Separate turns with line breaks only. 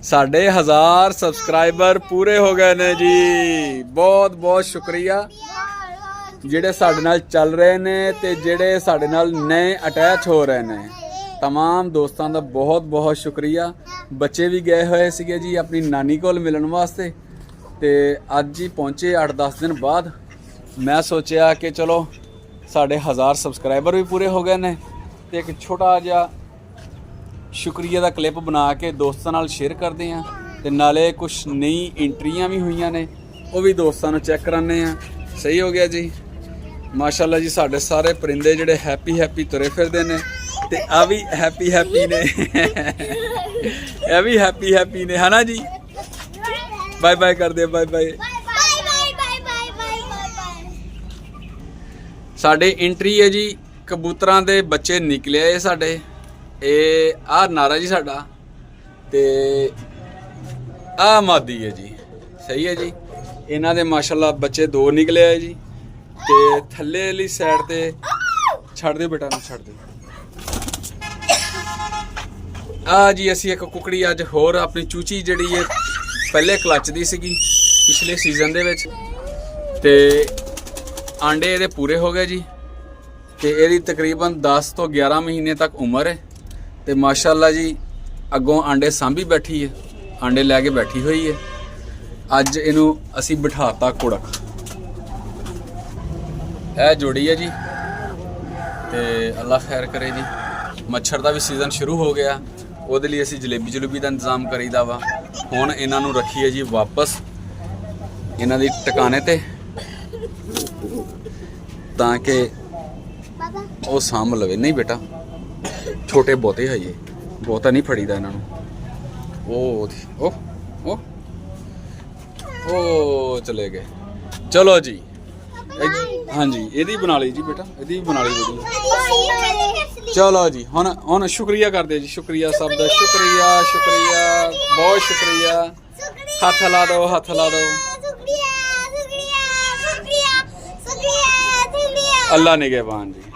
साढ़े 1000 सबसक्राइबर पूरे हो गए ने जी। बहुत बहुत शुक्रिया ਜਿਹੜੇ ਸਾਡੇ ਨਾਲ ਚੱਲ ਰਹੇ ਨੇ ਤੇ ਜਿਹੜੇ ਸਾਡੇ ਨਾਲ ਨਵੇਂ ਅਟੈਚ ਹੋ ਰਹੇ ਨੇ। तमाम दोस्तों का बहुत बहुत शुक्रिया। बच्चे भी गए हुए सीगे जी अपनी नानी को मिलने वास्ते ते अज ही पहुँचे 8-10 दिन बाद। मैं सोचा कि चलो साढ़े 1000 सबसक्राइबर भी पूरे हो गए ने ते एक छोटा जिहा शुक्रिया का क्लिप बना के दोस्तों नाल शेयर करते हैं ते नाले कुछ नई एंट्रियां भी हुई ने वो भी दोस्तों को चेक कराने हैं। सही हो गया जी माशाल्लाह जी। साढ़े सारे परिंदे जिहड़े हैप्पी तुरे फिरदे ने ते आ भी हैप्पी ने ये भी हैप्पी ने है ना जी। बाय बाय कर दे बाय बाय। साडे एंट्री है जी कबूतरां दे बच्चे निकले है साडे। ये आ नारा जी साडा ते आ मादी है जी। सही है जी। इन्हां दे माशाल्लाह बच्चे 2 निकले है जी ते थल्ले वाली साइड ते छड़ दे बेटा छड़ दे। आ जी असी एक कुकड़ी अज होर अपनी चूची जिहड़ी है पहले क्लच दी सीगी पिछले सीजन दे विच ते आंडे इहदे पूरे हो गए जी ते इहदी तकरीबन 10 तो 11 महीने तक उम्र है ते माशाल्लाह जी अगों आंडे सांभी बैठी है आंडे लैके बैठी हुई है। अज इनू असी बिठाता कुड़क है जोड़ी है जी ते अल्लाह खैर करे जी। मच्छर का भी सीजन शुरू हो गया ਉਹਦੇ ਲਈ ਅਸੀਂ ਜਲੇਬੀ ਜਲੂਬੀ ਦਾ ਇੰਤਜ਼ਾਮ ਕਰੀਦਾ ਵਾ। ਹੁਣ ਇਹਨਾਂ ਨੂੰ ਰੱਖੀਏ ਜੀ ਵਾਪਸ ਇਹਨਾਂ ਦੀ ਟਿਕਾਣੇ ਤੇ ਤਾਂ ਕਿ ਉਹ ਸਾਂਭ ਲਵੇ। ਨਹੀਂ ਬੇਟਾ ਛੋਟੇ ਬਹੁਤੇ ਹੈ ਇਹ ਬਹੁਤਾ ਨਹੀਂ ਫੜੀਦਾ ਇਹਨਾਂ ਨੂੰ। ਉਹ ਚਲੇ ਗਏ। ਚਲੋ ਜੀ हाँ जी यदी बना ली जी बेटा यदी बना ली वीडियो। चलो जी हुन शुक्रिया कर दे जी। शुक्रिया सब दा शुक्रिया शुक्रिया बहुत शुक्रिया। हाथ ला दो हाथ ला दो। अल्लाह निगहबान जी।